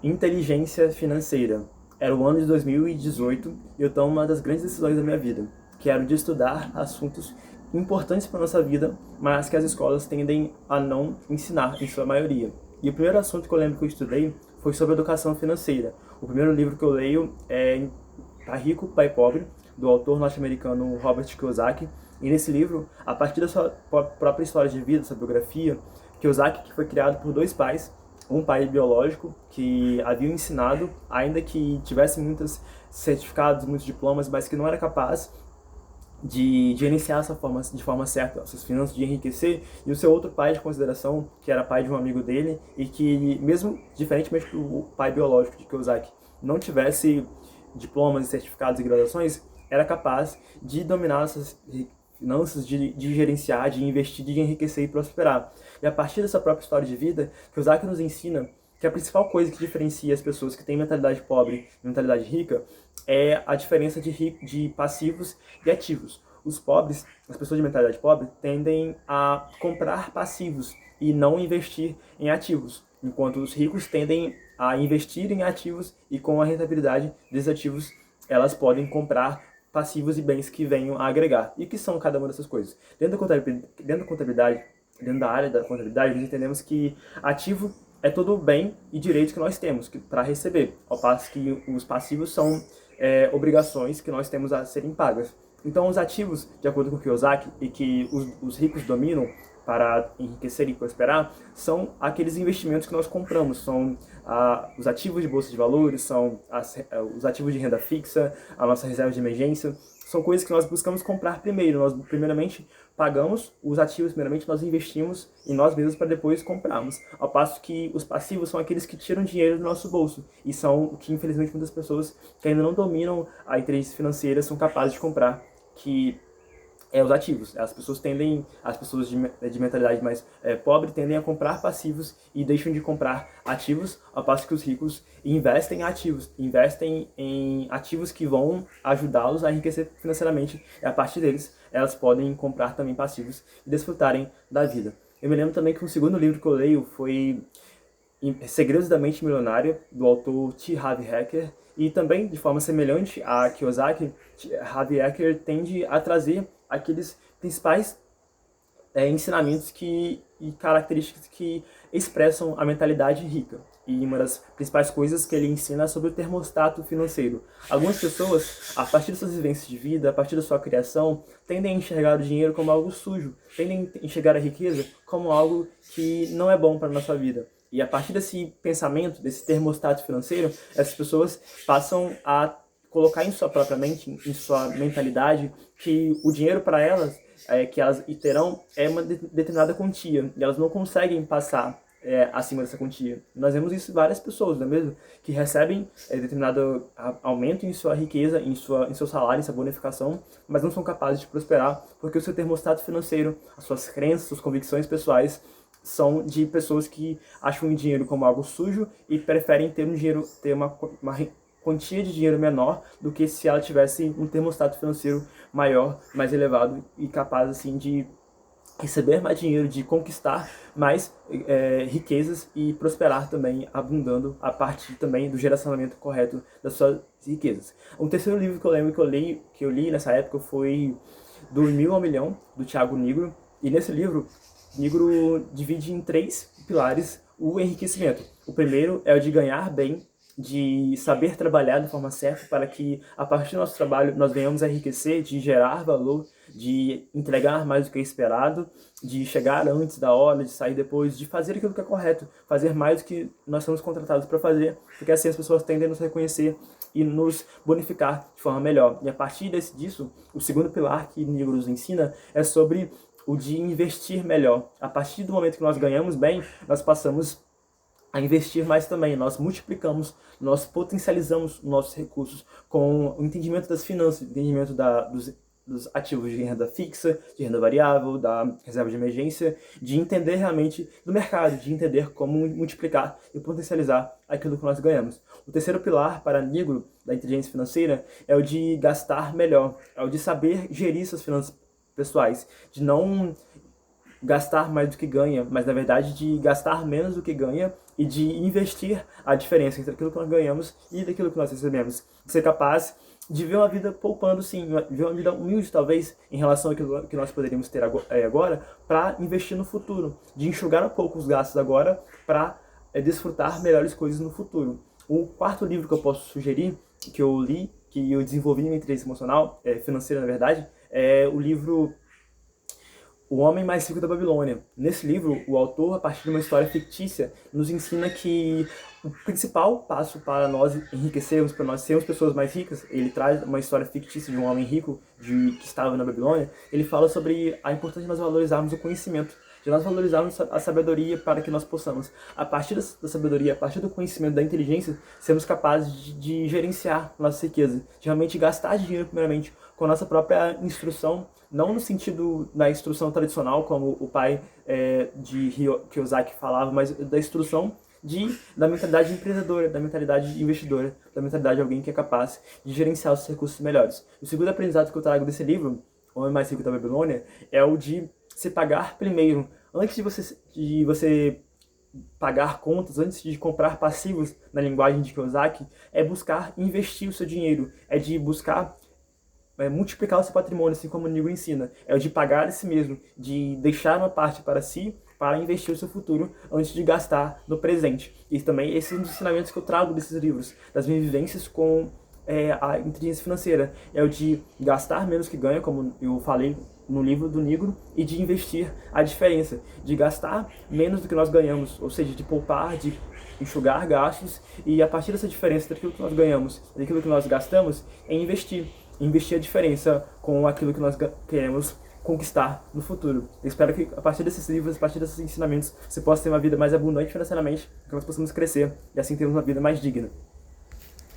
Inteligência financeira. Era o ano de 2018 e eu tomo uma das grandes decisões da minha vida, que era de estudar assuntos importantes para a nossa vida, mas que as escolas tendem a não ensinar, em sua maioria. E o primeiro assunto que eu lembro que eu estudei foi sobre educação financeira. O primeiro livro que eu leio é Pai Rico, Pai Pobre, do autor norte-americano Robert Kiyosaki. E nesse livro, a partir da sua própria história de vida, sua biografia, Kiyosaki, que foi criado por dois pais, um pai biológico que havia ensinado, ainda que tivesse muitos certificados, muitos diplomas, mas que não era capaz de gerenciar de forma certa as suas finanças, de enriquecer, e o seu outro pai de consideração, que era pai de um amigo dele, e que, mesmo diferentemente do pai biológico de Kiyosaki, não tivesse diplomas, certificados e graduações, era capaz de dominar essas finanças, de gerenciar, de investir, de enriquecer e prosperar. E a partir dessa própria história de vida, Kiyosaki nos ensina que a principal coisa que diferencia as pessoas que têm mentalidade pobre e mentalidade rica é a diferença de passivos e ativos. Os pobres, as pessoas de mentalidade pobre, tendem a comprar passivos e não investir em ativos, enquanto os ricos tendem a investir em ativos e com a rentabilidade desses ativos elas podem comprar passivos e bens que venham a agregar. E o que são cada uma dessas coisas? Dentro da contabilidade, dentro da área da contabilidade, nós entendemos que ativo é todo o bem e direito que nós temos para receber, ao passo que os passivos são obrigações que nós temos a serem pagas. Então, os ativos, de acordo com Kiyosaki, e que os ricos dominam para enriquecer e prosperar, são aqueles investimentos que nós compramos, são os ativos de bolsa de valores, são os ativos de renda fixa, a nossa reserva de emergência, são coisas que nós buscamos comprar primeiro. Nós, primeiramente, pagamos os ativos, primeiramente nós investimos em nós mesmos para depois comprarmos. Ao passo que os passivos são aqueles que tiram dinheiro do nosso bolso e são o que, infelizmente, muitas pessoas que ainda não dominam a inteligência financeira são capazes de comprar, que os ativos. As pessoas de mentalidade mais pobre tendem a comprar passivos e deixam de comprar ativos, ao passo que os ricos investem em ativos que vão ajudá-los a enriquecer financeiramente, e a partir deles elas podem comprar também passivos e desfrutarem da vida. Eu me lembro também que o segundo livro que eu leio foi Segredos da Mente Milionária, do autor T. Harv Eker, e também, de forma semelhante a Kiyosaki, Harv Eker tende a trazer aqueles principais ensinamentos e características que expressam a mentalidade rica. E uma das principais coisas que ele ensina é sobre o termostato financeiro. Algumas pessoas, a partir das suas vivências de vida, a partir da sua criação, tendem a enxergar o dinheiro como algo sujo, tendem a enxergar a riqueza como algo que não é bom para a nossa vida. E a partir desse pensamento, desse termostato financeiro, essas pessoas passam a colocar em sua própria mente, em sua mentalidade, que o dinheiro para elas, que elas terão, é uma determinada quantia. E elas não conseguem passar acima dessa quantia. Nós vemos isso em várias pessoas, não é mesmo? Que recebem determinado aumento em sua riqueza, em seu salário, em sua bonificação, mas não são capazes de prosperar, porque o seu termostato financeiro, as suas crenças, suas convicções pessoais, são de pessoas que acham o dinheiro como algo sujo e preferem ter uma quantia de dinheiro menor do que se ela tivesse um termostato financeiro maior, mais elevado e capaz assim de receber mais dinheiro, de conquistar mais riquezas e prosperar também, abundando a partir também do direcionamento correto das suas riquezas. Um terceiro livro que eu lembro que eu li nessa época foi Do Mil ao Milhão, do Thiago Nigro, e nesse livro Nigro divide em 3 pilares o enriquecimento. O primeiro é o de ganhar bem, de saber trabalhar de forma certa para que, a partir do nosso trabalho, nós venhamos a enriquecer, de gerar valor, de entregar mais do que é esperado, de chegar antes da hora, de sair depois, de fazer aquilo que é correto, fazer mais do que nós somos contratados para fazer, porque assim as pessoas tendem a nos reconhecer e nos bonificar de forma melhor. E a partir disso, o segundo pilar que Nigro nos ensina é sobre o de investir melhor. A partir do momento que nós ganhamos bem, nós passamos a investir mais também. Nós multiplicamos, nós potencializamos nossos recursos com o entendimento das finanças, o entendimento dos ativos de renda fixa, de renda variável, da reserva de emergência, de entender realmente do mercado, de entender como multiplicar e potencializar aquilo que nós ganhamos. O terceiro pilar para Nigro da inteligência financeira é o de gastar melhor, é o de saber gerir suas finanças pessoais, de não gastar mais do que ganha, mas na verdade de gastar menos do que ganha e de investir a diferença entre aquilo que nós ganhamos e daquilo que nós recebemos. Ser capaz de ver uma vida poupando, sim, ver uma vida humilde, talvez, em relação àquilo que nós poderíamos ter agora, para investir no futuro, de enxugar um pouco os gastos agora para desfrutar melhores coisas no futuro. O quarto livro que eu posso sugerir, que eu li, que eu desenvolvi minha inteligência emocional, financeira na verdade, é o livro O Homem Mais Rico da Babilônia. Nesse livro, o autor, a partir de uma história fictícia, nos ensina que o principal passo para nós enriquecermos, para nós sermos pessoas mais ricas, ele traz uma história fictícia de um homem rico que estava na Babilônia. Ele fala sobre a importância de nós valorizarmos o conhecimento, de nós valorizarmos a sabedoria para que nós possamos, a partir da sabedoria, a partir do conhecimento, da inteligência, sermos capazes de gerenciar nossa riqueza, de realmente gastar dinheiro primeiramente com a nossa própria instrução, não no sentido da instrução tradicional, como o pai de Kiyosaki falava, mas da instrução da mentalidade empreendedora, da mentalidade investidora, da mentalidade de alguém que é capaz de gerenciar os recursos melhores. O segundo aprendizado que eu trago desse livro, O Homem Mais Rico da Babilônia, é o de se pagar primeiro. Antes de você pagar contas, antes de comprar passivos, na linguagem de Kiyosaki, é buscar investir o seu dinheiro, é de buscar multiplicar o seu patrimônio, assim como o Nigro ensina. É o de pagar a si mesmo, de deixar uma parte para si, para investir o seu futuro, antes de gastar no presente. E também esses são os ensinamentos que eu trago desses livros, das minhas vivências com a inteligência financeira. É o de gastar menos que ganha, como eu falei no livro do Nigro, e de investir a diferença, de gastar menos do que nós ganhamos, ou seja, de poupar, de enxugar gastos, e a partir dessa diferença daquilo que nós ganhamos e daquilo que nós gastamos, é investir a diferença com aquilo que nós queremos conquistar no futuro. Eu espero que a partir desses livros, a partir desses ensinamentos, você possa ter uma vida mais abundante financeiramente, que nós possamos crescer e assim termos uma vida mais digna.